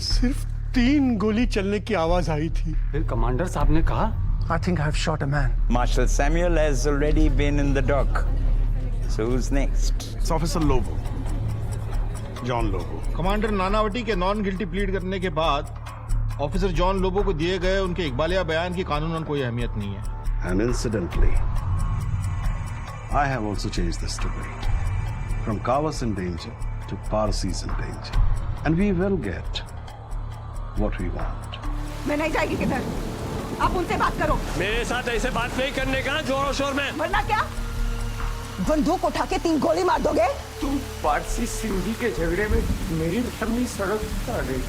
सिर्फ 3 गोली चलने की आवाज आई थी। फिर कमांडर साहब ने कहा, I think I've shot a man. Marshal Samuel has already been in the dock. So who's next? It's Officer Lobo. John Lobo. Commander Nanavati के नॉन गिल्टी प्लीड करने के बाद ऑफिसर जॉन लोबो को दिए गए उनके इकबालिया बयान की कानूनन कोई अहमियत नहीं है। And incidentally, I have also changed the story from Kawas in danger to Parsis in danger, and we will get what we want. मैं नहीं जाएगी किधर, आप उनसे बात करो। मेरे साथ ऐसे बात नहीं करने का, जोरों शोर में। वरना क्या, बंदूक उठा के 3 गोली मार दोगे? तुम पारसी सिंधी के झगड़े में मेरी अपनी सड़क आ गई।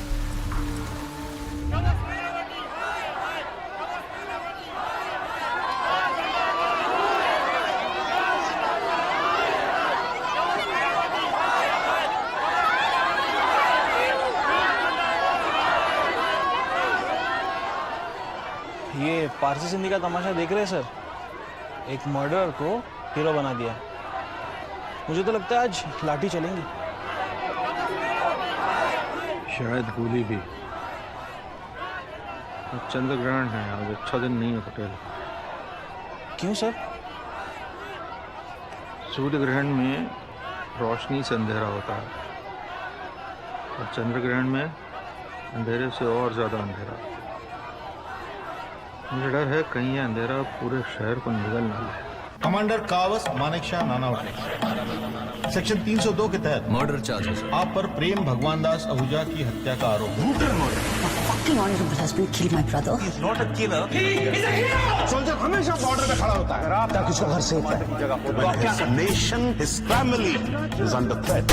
ये पारसी सिंधी का तमाशा देख रहे हैं सर? एक मर्डरर को हीरो बना दिया। मुझे तो लगता है आज लाठी चलेंगी। शायद गोली भी। चंद्र ग्रहण है आज, अच्छा दिन नहीं है पटेल। क्यों सर? सूर्य ग्रहण में रोशनी से अंधेरा होता है और चंद्र ग्रहण में अंधेरे से और ज्यादा अंधेरा। मुझे डर है कहीं यह अंधेरा पूरे शहर को निगल ना ले। कमांडर कावस मानेकशॉ नानावटी, सेक्शन 302 के तहत मर्डर चार्जेस आप पर प्रेम भगवान दास आहूजा की हत्या का आरोप है। Fucking honorable husband killed my brother. Soldier हमेशा बॉर्डर पे खड़ा होता है ताकि उसका घर सेफ रहे। Nation, his family is under threat.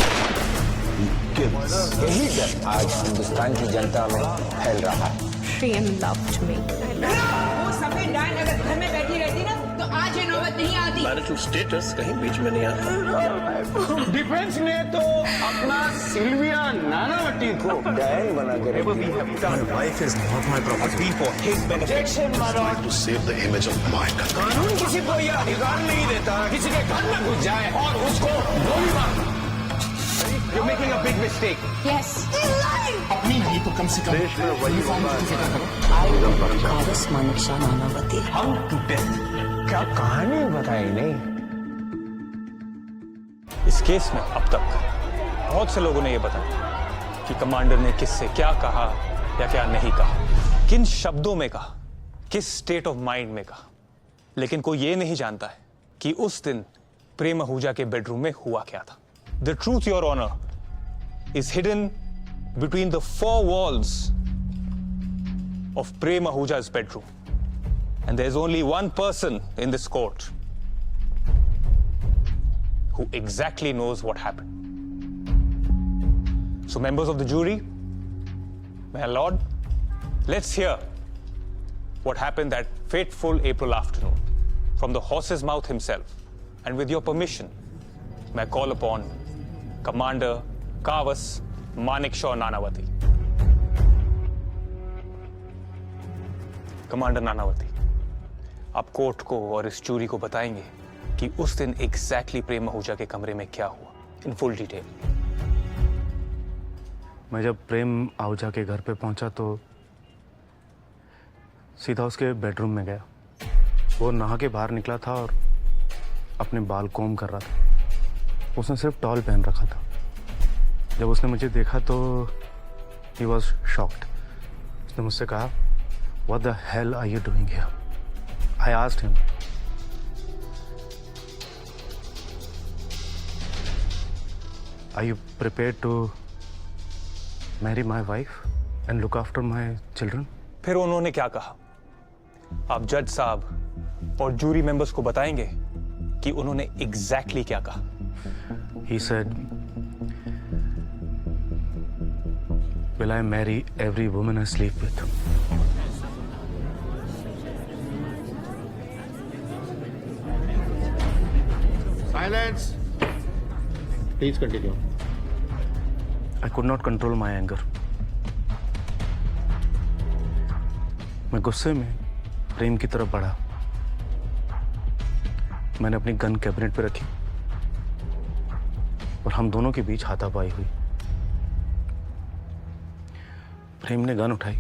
He kills. यही डर आज हिंदुस्तान की जनता में फैल रहा है। Prem loved me. वो सफेद डायन अगर घर में बैठी रहती ना तो आज ये नौबत नहीं आती। मैरिटल स्टेटस कहीं बीच में नहीं आता। डिफेंस ने तो अपना सिल्विया नानावटी को डायन बना कर My wife is not my property for his benefit. Trying to save the image of my country. कानून किसी को यह अधिकार नहीं देता किसी के घर में घुस जाए और उसको गोली मार। You're making a big mistake. Yes. अपनी नहीं तो कम से कम देश में वही कावस मानेकशॉ नानावती। हम टू डेथ। क्या कहानी बताई नहीं? इस केस में अब तक बहुत से लोगों ने यह बताया कि कमांडर ने किससे क्या कहा या क्या नहीं कहा, किन शब्दों में कहा, किस स्टेट ऑफ माइंड में कहा, लेकिन कोई ये नहीं जानता है कि उस दिन प्रेम आहूजा के बेडरूम में हुआ क्या था। The truth, Your Honor, is hidden between the 4 walls of Prem Ahuja's bedroom. And there's only one person in this court who exactly knows what happened. So, members of the jury, my lord, let's hear what happened that fateful April afternoon from the horse's mouth himself. And with your permission, may I call upon Commander Kawas Manekshaw Nanavati. Commander Nanavati, आप court को और इस jury को बताएंगे कि उस दिन exactly प्रेम आहूजा के कमरे में क्या हुआ इन फुल डिटेल। मैं जब प्रेम आहूजा के घर पे पहुंचा तो सीधा उसके बेडरूम में गया। वो नहा के बाहर निकला था और अपने बाल कोम कर रहा था। उसने सिर्फ टॉल पहन रखा था। जब उसने मुझे देखा तो he was shocked. उसने मुझसे कहा, What the hell are you doing here? I asked him, Are you prepared to marry my wife and look after my children? फिर उन्होंने क्या कहा? आप जज साहब और जूरी मेंबर्स को बताएंगे कि उन्होंने एग्जैक्टली क्या कहा। He said, Will I marry every woman I sleep with? Silence. Please continue. I could not control my anger. मैं गुस्से में प्रेम की तरफ बढ़ा। मैंने अपनी गन कैबिनेट पे रखी और हम दोनों के बीच हाथापाई हुई। प्रेम ने गन उठाई।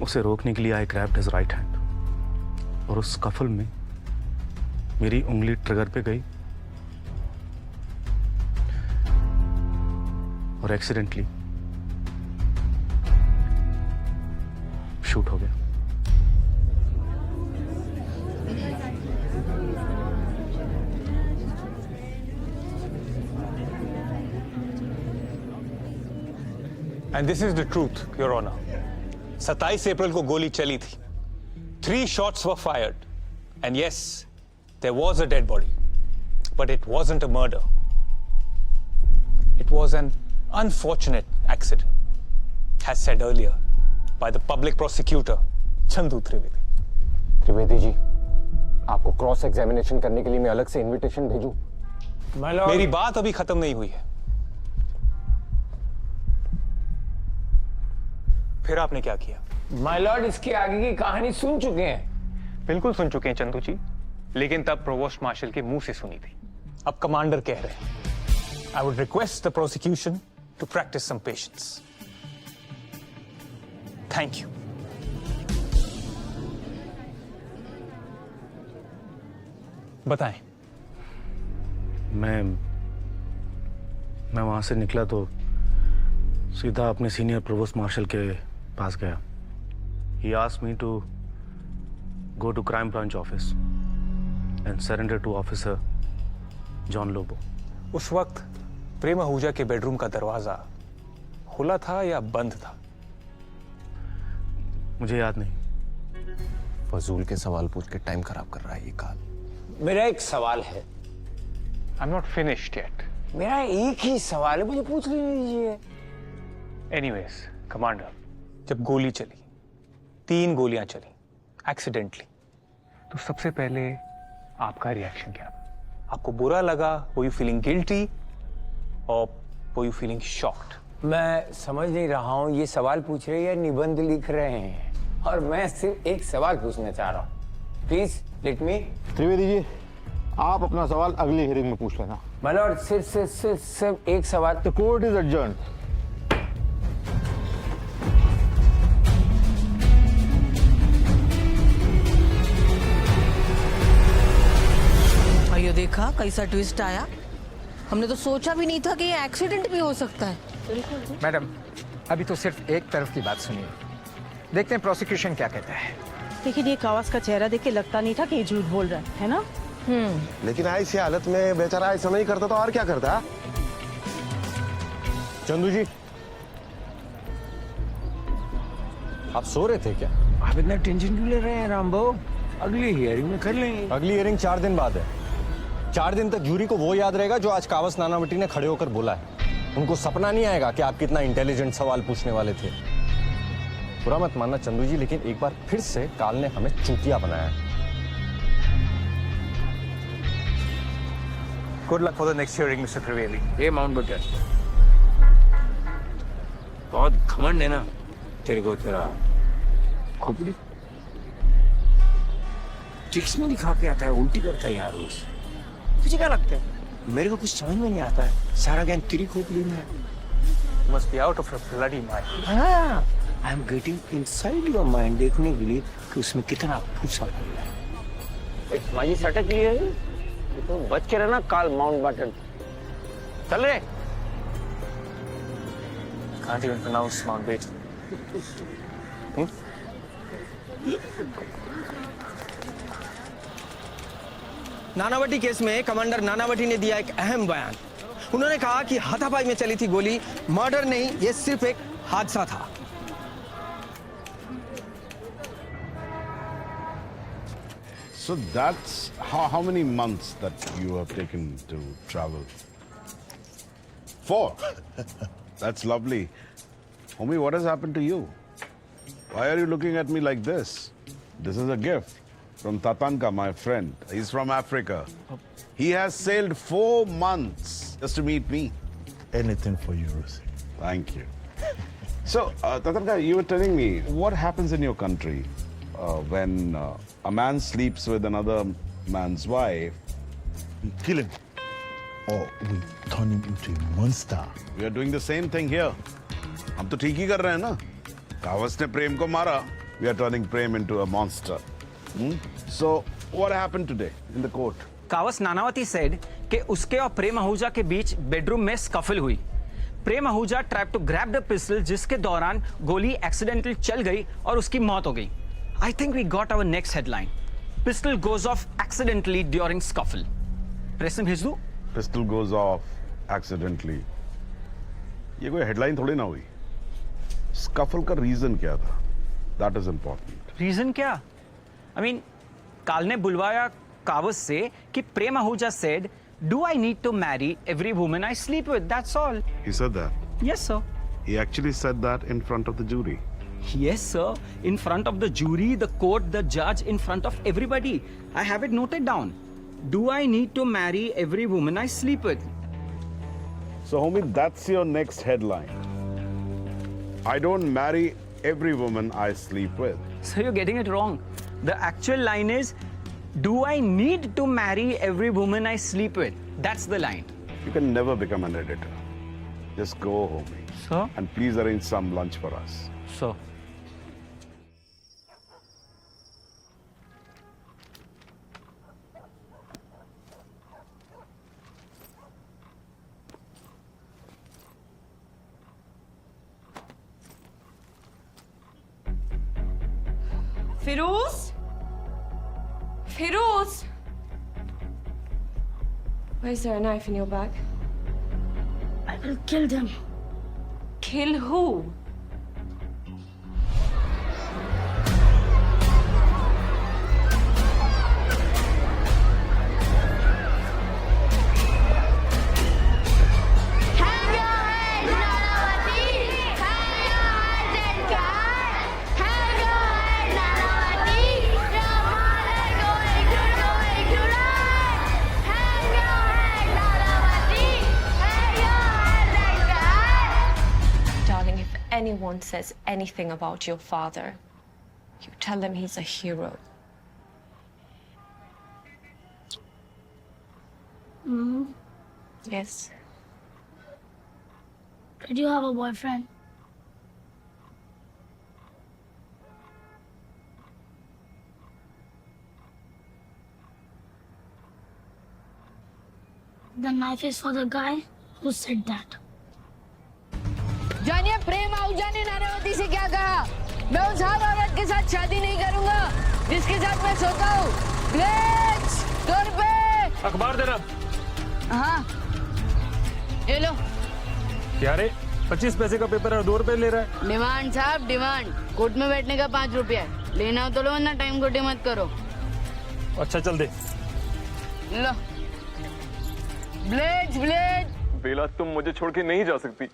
उसे रोकने के लिए आई ग्रैब्ड हिज राइट हैंड और उस स्कफल में मेरी उंगली ट्रिगर पे गई और एक्सीडेंटली शूट हो गया। And this is the truth, Your Honor. 27 अप्रैल को गोली चली थी। 3 shots were fired. And yes, there was a dead body. But it wasn't a murder. It was an unfortunate accident, as said earlier by the public prosecutor, Chandu Trivedi. Trivedi ji, आपको cross examination करने के लिए मैं अलग से invitation भेजूं? मेरी बात अभी खत्म नहीं हुई है। फिर आपने क्या किया? माय लॉर्ड, इसके आगे की कहानी सुन चुके हैं। बिल्कुल सुन चुके हैं चंदू जी, लेकिन तब प्रोवोस्ट मार्शल के मुंह से सुनी थी। अब कमांडर कह रहे हैं। I would request the prosecution to practice some patience. Thank you. बताएं। मैं वहां से निकला तो सीधा अपने सीनियर प्रोवोस्ट मार्शल के पास गया। He asked me to go to crime branch office and surrender to officer John Lobo. उस वक्त प्रेम आहूजा के बेडरूम का दरवाजा खुला था या बंद था? मुझे याद नहीं। फजूल के सवाल पूछ के टाइम खराब कर रहा है ये काल। मेरा एक सवाल है। I'm not finished yet. मेरा एक ही सवाल है, मुझे पूछ लेने दीजिए। Anyways, कमांडर, जब गोली चली, 3 गोलियां चली, एक्सीडेंटली, तो सबसे पहले आपका रिएक्शन क्या था? आपको बुरा लगा? Were you feeling guilty or were you feeling shocked? मैं समझ नहीं रहा हूँ ये सवाल पूछ रहे हैं या निबंध लिख रहे हैं, और मैं सिर्फ एक सवाल पूछना चाह रहा हूँ। Please let me. Trivedi ji, आप अपना सवाल अगली हियरिंग में पूछ लेना। माय लॉर्ड, सिर्फ एक सवाल। The court is adjourned. ये देखा कैसा ट्विस्ट आया। हमने तो सोचा भी नहीं था कि ये एक्सीडेंट भी हो सकता है। मैडम, अभी तो सिर्फ एक तरफ की बात सुनिए, देखते हैं प्रोसिक्यूशन क्या कहता है। लेकिन ये कावास का चेहरा देख के लगता नहीं था कि ये झूठ बोल रहा है ना? लेकिन ऐसी हालत में बेचारा ऐसा नहीं करता तो और क्या करता? चंदू जी, आप सो रहे थे क्या? आप इतना टेंशन क्यों ले रहे हैं रामबो? अगली हियरिंग में कर लेंगे। अगली हियरिंग 4 दिन बाद है। 4 दिन तक जूरी को वो याद रहेगा जो आज कावस नानावटी ने खड़े होकर बोला है। उनको सपना नहीं आएगा कि आप कितना इंटेलिजेंट सवाल पूछने वाले थे। बुरा मत मानना चंदू जी, लेकिन एक बार फिर से काल ने हमें चूतिया बनाया है। Good luck for the next hearing, Mr. Trivedi. ये माउंटबेटन, बहुत घमंड है ना तेरे को, तेरा खोपड़ी टिक्स में दिखा के आता है, उल्टी करता है यार रोज। तुझे क्या लगता है? मेरे को कुछ समझ में नहीं आता है, सारा ज्ञान तेरी खोपड़ी में है। You must be out of your bloody mind. हाँ, I am getting inside your mind, देखने के लिए कि उसमें कितना फूसा पड़ रहा है। माझी सटक लिए है, तो बच के रहना काल माउंटबेटन। चल रे। Can't even pronounce Mountbatten. Nanavati case में कमांडर नानावटी ने दिया एक अहम बयान। उन्होंने कहा कि हाथापाई में चली थी गोली, मर्डर नहीं, ये सिर्फ एक हादसा था। So that's how many months that you have taken to travel? 4. That's lovely. Homie, what has happened to you? Why are you looking at me like this? This is a gift from Tatanka, my friend. He's from Africa. He has sailed 4 months just to meet me. Anything for you, Rusi. Thank you. So, Tatanka, you were telling me, what happens in your country when a man sleeps with another man's wife? Kill him. or we turn him into a monster. We are doing the same thing here. हम तो ठीक ही कर रहे हैं ना. कावस ने प्रेम को मारा. We are turning Prem into a monster. So what happened today in the court? Kavas Nanavati said कि उसके और प्रेम आहूजा के बीच बेडरूम में स्कफल हुई. प्रेम Ahuja tried to grab the pistol जिसके दौरान गोली एक्सीडेंटल चल गई और उसकी मौत हो गई. I think we got our next headline. Pistol goes off accidentally during scuffle. Press में भेज दूं? Pistol goes off accidentally. ये कोई हेडलाइन थोड़ी ना हुई. स्कफल का रीजन क्या था? That is important. रीजन क्या? I mean, काल ने बुलवाया कावस से कि प्रेम Ahuja said, "Do I need to marry every woman I sleep with? That's all." He said that. Yes, sir. He actually said that in front of the jury. Yes, sir. In front of the jury, the court, the judge, in front of everybody. I have it noted down. Do I need to marry every woman I sleep with? So, homie, that's your next headline. I don't marry every woman I sleep with. So you're getting it wrong. The actual line is, do I need to marry every woman I sleep with? That's the line. You can never become an editor. Just go, homie. Sir? And please arrange some lunch for us. Sir. Firoz, Firoz, why is there a knife in your bag? I will kill them. Kill who? Anyone says anything about your father, you tell them he's a hero. Yes. Did you have a boyfriend? The knife is for the guy who said that. जानिए प्रेम आहूजा ने नानावती से क्या कहा? मैं उस हर औरत के साथ शादी नहीं करूंगा जिसके साथ मैं सोता हूँ. ब्लेड्स, 2 रुपए. अखबार देना. हाँ. ये लो. क्या रे? 25 पैसे का पेपर है, 2 रुपए ले रहा है. डिमांड साहब, डिमांड. कोर्ट में बैठने का 5 रुपया. लेना हो तो लो, वरना टाइम खोटे मत करो. अच्छा चल दे. लो. Blades, blade. बेला, तुम मुझे छोड़ के नहीं जा सकती.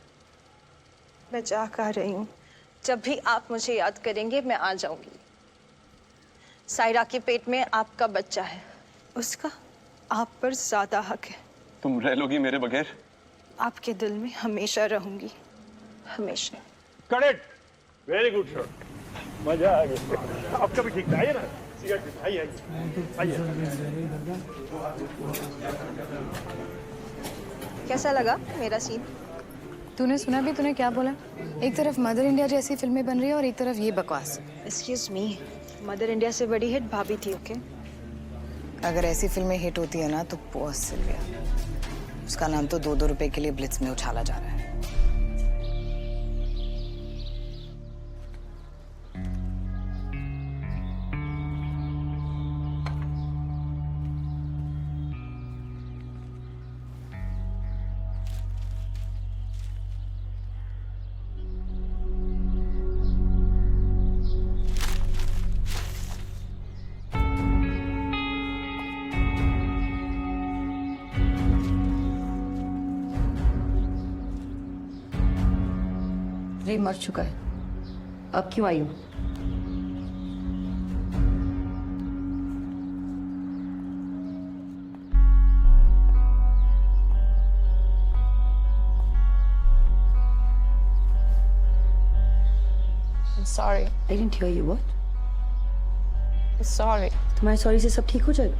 मैं जा कह रही हूँ. जब भी आप मुझे याद करेंगे मैं आ जाऊंगी. सायरा के पेट में आपका बच्चा है. उसका आप पर ज्यादा हक है. तुम रह लोगी मेरे बगैर? आपके दिल में हमेशा रहूंगी. हमेशा. करेक्ट. Very good shot. मजा आ गया. आपका भी ठीक था. आइए ना. सिगरेट आइए. कैसा लगा मेरा सीन? तूने सुना भी? तूने क्या बोला? एक तरफ मदर इंडिया जैसी फिल्में बन रही है और एक तरफ ये बकवास. एक्सक्यूज मी, मदर इंडिया से बड़ी हिट भाभी थी. ओके, अगर ऐसी फिल्में हिट होती है ना तो बॉस सिल्विया. उसका नाम तो 2-2 रुपए के लिए ब्लिट्स में उछाला जा रहा है. रे मर चुका है. अब क्यों आई हूँ? I'm sorry. I didn't hear you. What? Sorry. तुम्हारे सॉरी से सब ठीक हो जाएगा?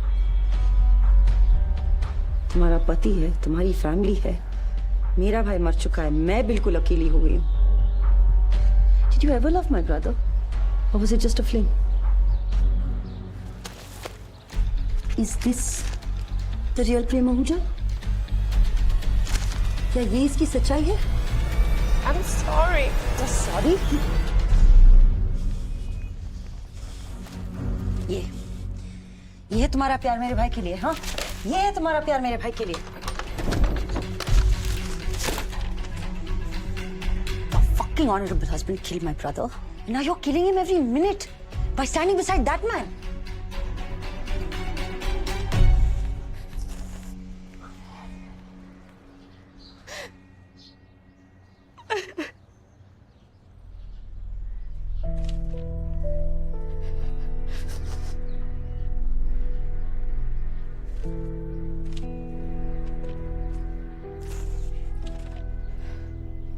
तुम्हारा पति है, तुम्हारी फैमिली है, मेरा भाई मर चुका है, मैं बिल्कुल अकेली हो गई हूँ। Did you ever love my brother? Or was it just a fling? Is this the real प्रेम आहूजा? क्या ये इसकी सच्चाई है? I'm sorry. Sorry? ये है तुम्हारा प्यार मेरे भाई के लिए, हाँ? ये है तुम्हारा प्यार मेरे भाई के लिए। A fucking honorable husband killed my brother, and now you're killing him every minute by standing beside that man.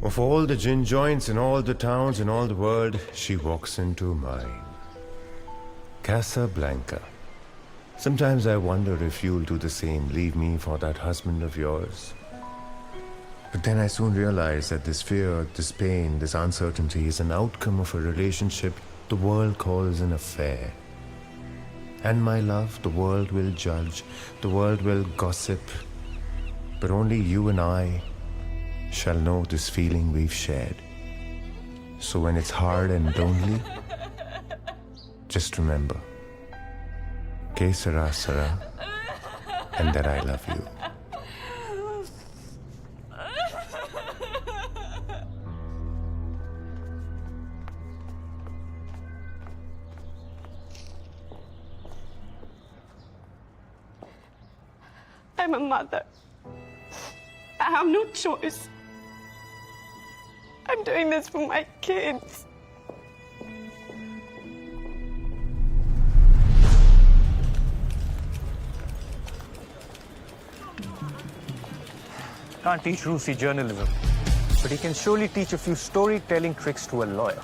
Of all the gin joints in all the towns in all the world, she walks into mine. Casablanca. Sometimes I wonder if you'll do the same, leave me for that husband of yours. But then I soon realize that this fear, this pain, this uncertainty is an outcome of a relationship the world calls an affair. And my love, the world will judge, the world will gossip, but only you and I shall know this feeling we've shared. So when it's hard and lonely, just remember, que sera sera, and that I love you. I'm a mother. I have no choice. I'm doing this for my kids. Can't teach Rusi journalism, but he can surely teach a few storytelling tricks to a lawyer.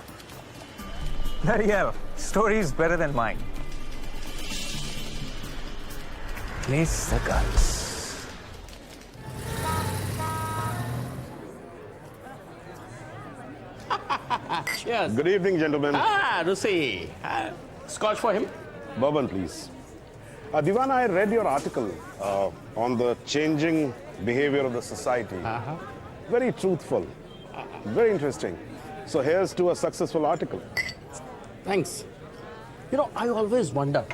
Bloody hell, story is better than mine. Place the guns. Cheers. Good evening, gentlemen. Rusi. Scotch for him? Bourbon, please. Divan, I read your article on the changing behavior of the society. Very truthful. Very interesting. So here's to a successful article. Thanks. You know, I always wonder,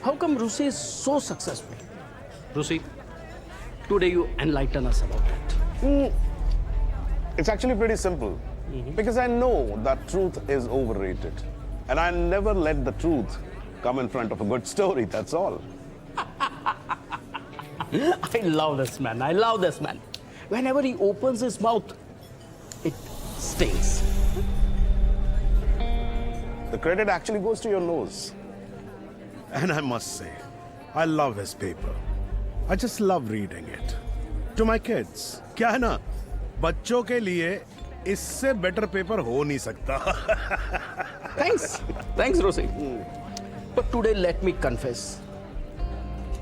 how come Rusi is so successful? Rusi, today you enlighten us about it. It's actually pretty simple. Because I know that truth is overrated. And I never let the truth come in front of a good story, that's all. I love this man. I love this man. Whenever he opens his mouth, it stings. The credit actually goes to your nose. And I must say, I love his paper. I just love reading it. To my kids. क्या है ना? बच्चों के लिए इससे better paper हो नहीं सकता. Thanks. Thanks, Rosie. But today, let me confess.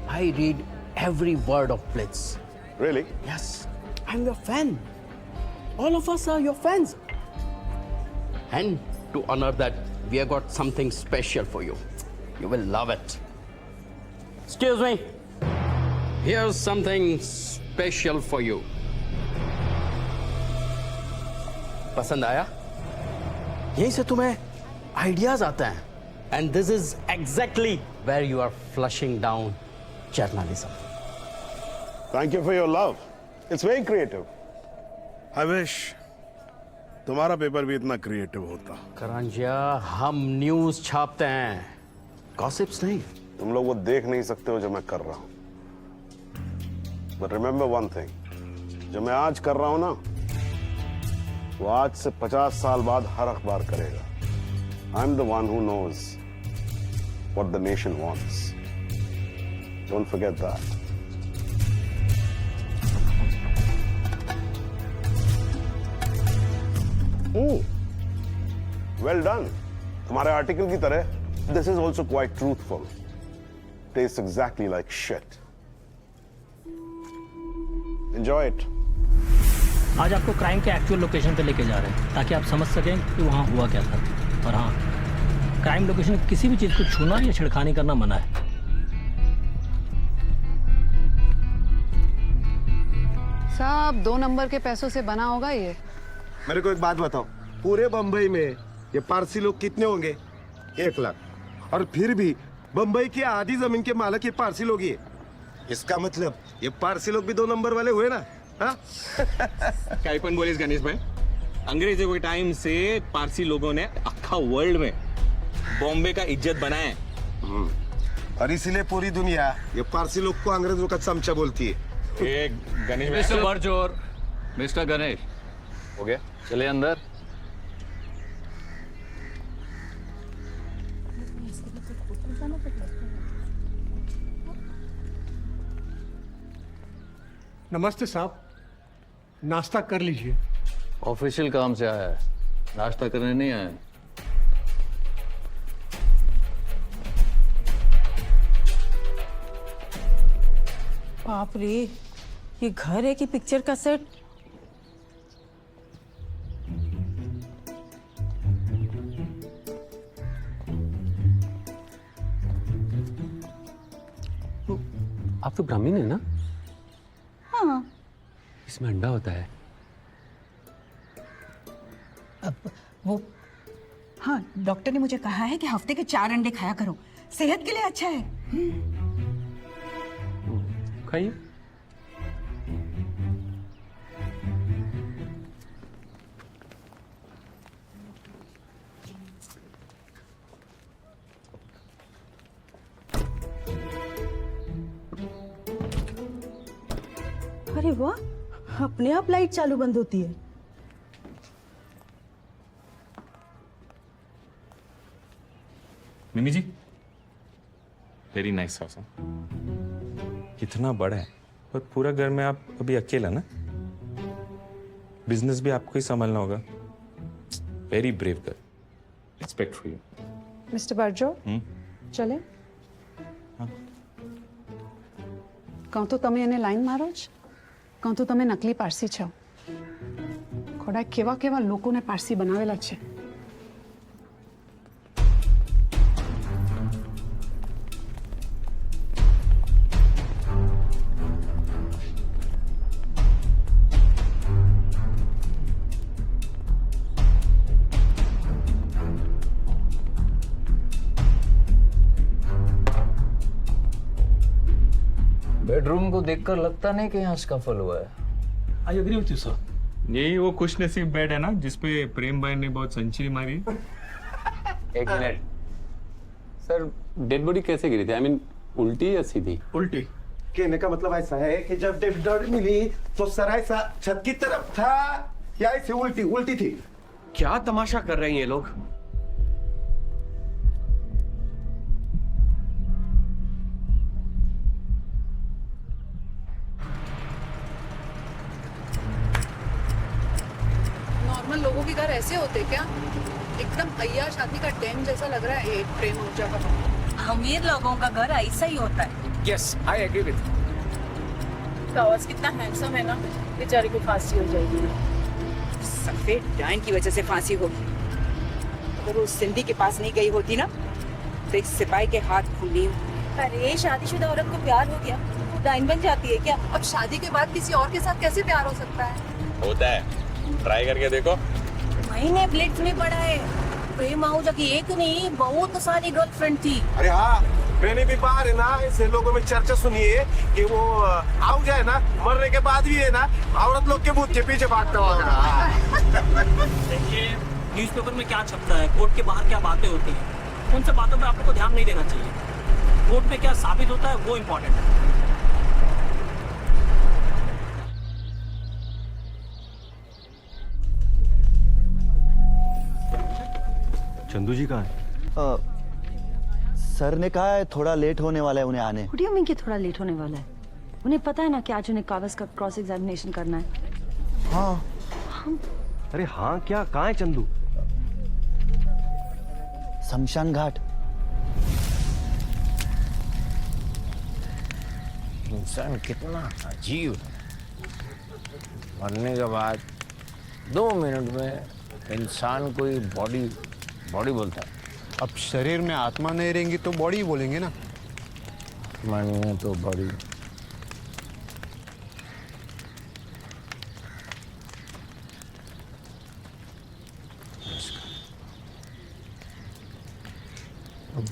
I read every word of Blitz. Really? Yes. I'm your fan. All of us are your fans. And to honor that, we have got something special for you. You will love it. Excuse me. Here's something special for you. पसंद आया? यहीं से तुम्हें ideas आते हैं. And this is exactly where you are flushing down journalism. Thank you for your love. It's very creative. I wish तुम्हारा paper भी इतना क्रिएटिव होता. करंजिया, हम न्यूज छापते हैं, गॉसिप्स नहीं. तुम लोग वो देख नहीं सकते हो जो मैं कर रहा हूं. But remember one thing. जो मैं आज कर रहा हूं ना, वो आज से 50 साल बाद हर अखबार करेगा. I'm the one who knows what the nation wants. Don't forget that. Well done. तुम्हारे आर्टिकल की तरह, this is also quite truthful. Tastes exactly like shit. Enjoy it. आज आपको क्राइम के एक्चुअल लोकेशन पे लेके जा रहे हैं ताकि आप समझ सकें कि वहाँ हुआ क्या था। और हाँ, क्राइम लोकेशन में किसी भी चीज़ को छूना या छिड़खानी करना मना है। साहब 2 नंबर के पैसों से बना होगा ये। मेरे को एक बात बताओ, पूरे बंबई में ये पारसी लोग कितने होंगे? 1 लाख। और फिर भी बंबई की आधी जमीन के मालिक ये पारसी लोग ही है। इसका मतलब ये पारसी लोग भी 2 नंबर वाले हुए ना? हाँ? काय पण बोलीस गणेश भाई, अंग्रेजों के टाइम से पारसी लोगों ने अक्खा वर्ल्ड में बॉम्बे का इज्जत बनाया है। और इसीलिए पूरी दुनिया ये पारसी लोग को अंग्रेजों का चमचा बोलती है। गणेश भाई, मिस्टर बरजोर, मिस्टर गणेश, हो गया, चले अंदर। नमस्ते साहब, नाश्ता कर लीजिए। ऑफिशियल काम से आया है, नाश्ता करने नहीं आया। बाप रे, ये घर है कि पिक्चर का सेट? आप तो ब्राह्मण है ना? हाँ। इसमें अंडा होता है। अब वो, हाँ, डॉक्टर ने मुझे कहा है कि हफ्ते के 4 अंडे खाया करो, सेहत के लिए अच्छा है। खाइए। अरे वाह, अपने आप लाइट चालू बंद होती है। मिमी जी, वेरी नाइस हाउस। कितना बड़ा है, पर पूरा घर में आप अभी अकेला ना? बिजनेस भी आपको ही संभालना होगा। Very brave girl, respect for you. Mister Barjo, चले? कहूँ तो તમે એને લાઈન મારો જ? કહું તો તમે નકલી પારસી છો? ખોડા કેવા કેવા લોકોને પારસી બનાવેલા છે। बेडरूम को देखकर लगता नहीं कि यहाँ स्कफल हुआ है। I agree with you sir. यही वो खुशनसीब बेड है ना जिसपे प्रेम भाई ने बहुत सेंचुरी मारी। एक मिनट सर, डेड बॉडी कैसे गिरी थी? आई मीन उल्टी या सीधी? उल्टी। कहने का मतलब ऐसा है कि जब डेड बॉडी मिली तो सर ऐसा छत की तरफ था या ऐसे उल्टी उल्टी थी? क्या तमाशा कर रहे हैं ये लोग? नॉर्मल लोगों के घर ऐसे होते क्या? एकदम अय्या शादी का डैम जैसा लग रहा है प्रेम ऊर्जा का। अमीर लोगों का घर ऐसा ही होता है। Yes, I agree with you. Kavas कितना हैंडसम है ना, बेचारे को फांसी हो जाएगी। सफेद डाइन की वजह से फांसी होगी। अगर वो सिंधी के पास नहीं गई होती ना, तो एक सिपाही के हाथ खुली। अरे शादीशुदा औरत को प्यार हो गया, वो डाइन बन जाती है क्या? अब शादी के बाद किसी और के साथ कैसे प्यार हो सकता है? होता है, ट्राई करके देखो। मैंने ब्लिट्स में पढ़ा है, प्रेम आहूजा की एक नहीं बहुत सारी गर्लफ्रेंड थी। अरे हाँ, मैंने भी बाहर है ना ऐसे लोगों में चर्चा सुनी है कि वो आहूजा है ना, मरने के बाद भी है ना औरत लोग के भूत के पीछे भागता होगा। देखिए, न्यूज़पेपर में क्या छपता है, कोर्ट के बाहर क्या बातें होती हैं, उन सब बातों पर आप लोग को ध्यान नहीं देना चाहिए। कोर्ट में क्या साबित होता है वो इम्पोर्टेंट है। चंदू जी कहाँ है? सर ने कहा है थोड़ा लेट होने वाला है उन्हें आने। What do you mean कि थोड़ा लेट होने वाला है? उन्हें पता है ना कि आज उन्हें कागज का क्रॉस एग्जामिनेशन करना है। हाँ। अरे हाँ क्या, कहाँ है चंदू? शमशान घाट। इंसान कितना अजीब है। मरने के बाद 2 मिनट में इंसान कोई बॉडी बोलता है। अब शरीर में आत्मा नहीं रहेंगी तो बॉडी बोलेंगे ना। आत्मा नहीं है तो बॉडी।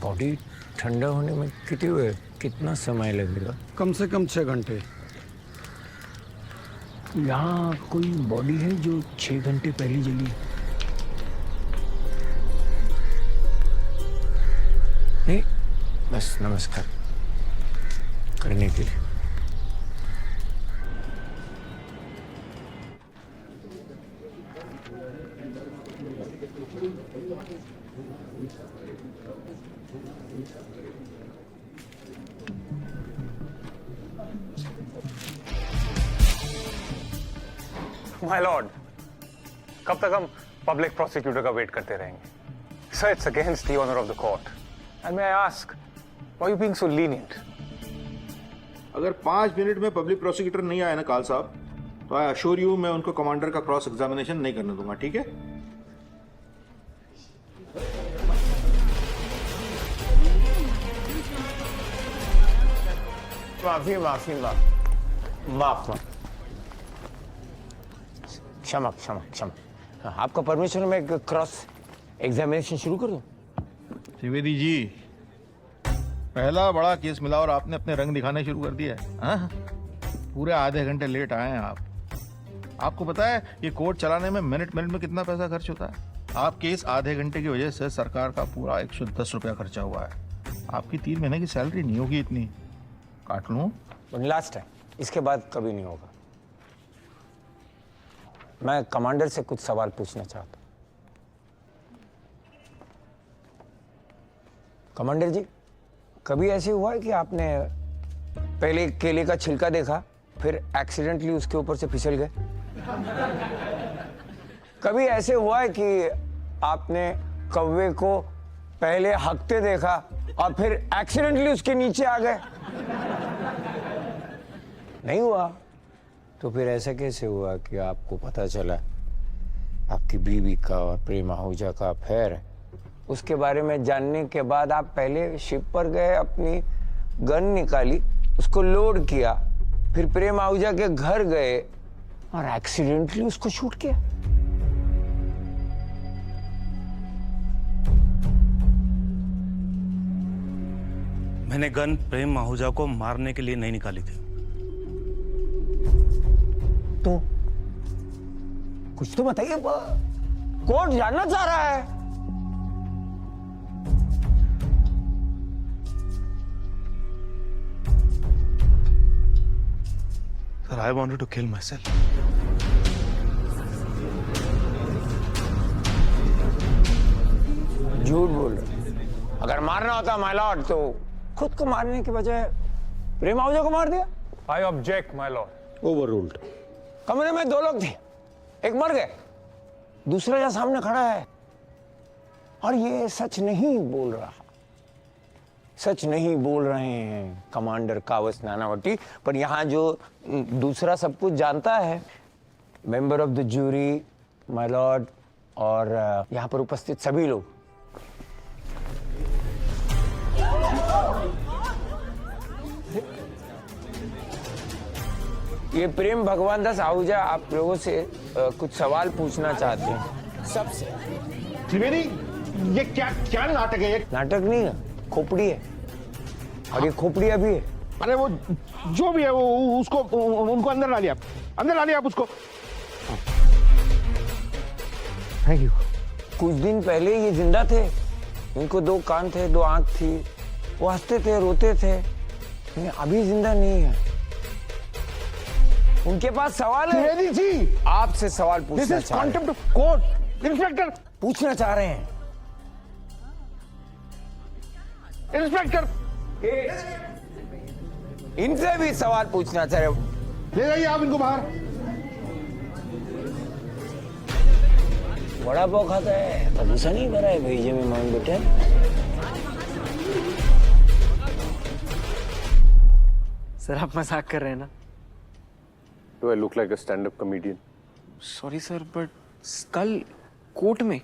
बॉडी ठंडा होने में कितना समय लगेगा? कम से कम 6 घंटे। यहाँ कोई बॉडी है जो 6 घंटे पहले जली है? नहीं, बस नमस्कार करने के लिए। माय लॉर्ड, कब तक हम पब्लिक प्रोसिक्यूटर का वेट करते रहेंगे? Sir, it's against the honour of the court and may I ask why you being so lenient? अगर 5 मिनट में पब्लिक प्रोसिक्यूटर नहीं आया ना काल साहब, तो आई अश्योर यू मैं उनको कमांडर का क्रॉस एग्जामिनेशन नहीं करने दूंगा, ठीक है? माफ क्षमा। आपका परमिशन, मैं क्रॉस एग्जामिनेशन शुरू कर दूं? त्रिवेदी जी, पहला बड़ा केस मिला और आपने अपने रंग दिखाने शुरू कर दिया है। हाँ? पूरे आधे घंटे लेट आए हैं आप। आपको पता है ये कोर्ट चलाने में मिनट में कितना पैसा खर्च होता है? आपके इस आधे घंटे की वजह से सरकार का पूरा 110 रुपया खर्चा हुआ है। आपकी 3 महीने की सैलरी नहीं होगी इतनी। काट लूं? लास्ट टाइम, इसके बाद कभी नहीं होगा। मैं कमांडर से कुछ सवाल पूछना चाहता हूं। कमांडर जी, कभी ऐसे हुआ है कि आपने पहले केले का छिलका देखा, फिर एक्सीडेंटली उसके ऊपर से फिसल गए? कभी ऐसे हुआ है कि आपने कौवे को पहले हकते देखा और फिर एक्सीडेंटली उसके नीचे आ गए? नहीं हुआ? तो फिर ऐसा कैसे हुआ कि आपको पता चला आपकी बीवी का और प्रेम आहूजा का अफेयर है? उसके बारे में जानने के बाद आप पहले शिप पर गए, अपनी गन निकाली, उसको लोड किया, फिर प्रेम आहूजा के घर गए और एक्सीडेंटली उसको शूट किया? मैंने गन प्रेम आहूजा को मारने के लिए नहीं निकाली थी। तो कुछ तो बताइए, कोर्ट जानना चाह रहा है। Sir, I wanted to kill myself. झूठ बोल रहे। अगर मारना होता माय लॉर्ड तो खुद को मारने के बजाय प्रेम आहूजा को मार दिया। I object my Lord. Over ruled. कमरे में 2 लोग थे, एक मर गए, दूसरा यहाँ सामने खड़ा है और ये सच नहीं बोल रहा। सच नहीं बोल रहे हैं कमांडर कावस नानावटी, पर यहाँ जो दूसरा सब कुछ जानता है, member of the jury, my lord, और यहाँ पर उपस्थित सभी लोग। ये प्रेम भगवान दास आहूजा आप लोगों से कुछ सवाल पूछना चाहते हैं सबसे। त्रिवेदी, ये क्या नाटक है? ये नाटक नहीं है, खोपड़ी है, और ये खोपड़िया भी है। अरे वो जो भी है वो उसको उनको अंदर ला लिया, अंदर ला लिया आप उसको। Thank you. कुछ दिन पहले ये जिंदा थे, इनको 2 कान थे, 2 आंख थी, वो हंसते थे, रोते थे, लेकिन अभी जिंदा नहीं है। उनके पास सवाल है। त्रिवेदी जी, आपसे सवाल पूछना चाह रहे हैं। This is contempt of court. Inspector पूछना चाह रहे हैं। इंस्पेक्टर, इनसे भी सवाल पूछना चाह रहे हो। ले जाइए आप इनको बाहर। वड़ा पाव खाता है तो गुस्सा नहीं भरा है भेजे में मान बेटे। सर आप मजाक कर रहे हैं ना? Do I look like a stand-up comedian? Sorry sir, but कल कोर्ट में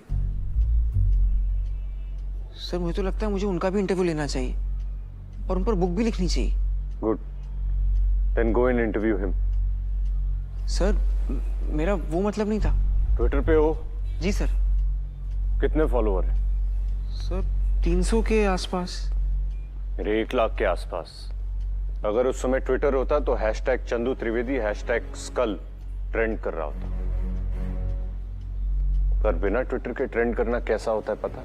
सर मुझे तो लगता है मुझे उनका भी इंटरव्यू लेना चाहिए और उन पर बुक भी लिखनी चाहिए। Good. Then go and interview him. Sir मेरा वो मतलब नहीं था। ट्विटर पे हो? जी सर। कितने फॉलोअर हैं? सर 300 के आसपास। मेरे 1 लाख के आसपास। अगर उस समय ट्विटर होता तो hashtag Chandu Trivedi hashtag skull trend कर रहा होता। पर बिना ट्विटर के ट्रेंड करना कैसा होता है पता?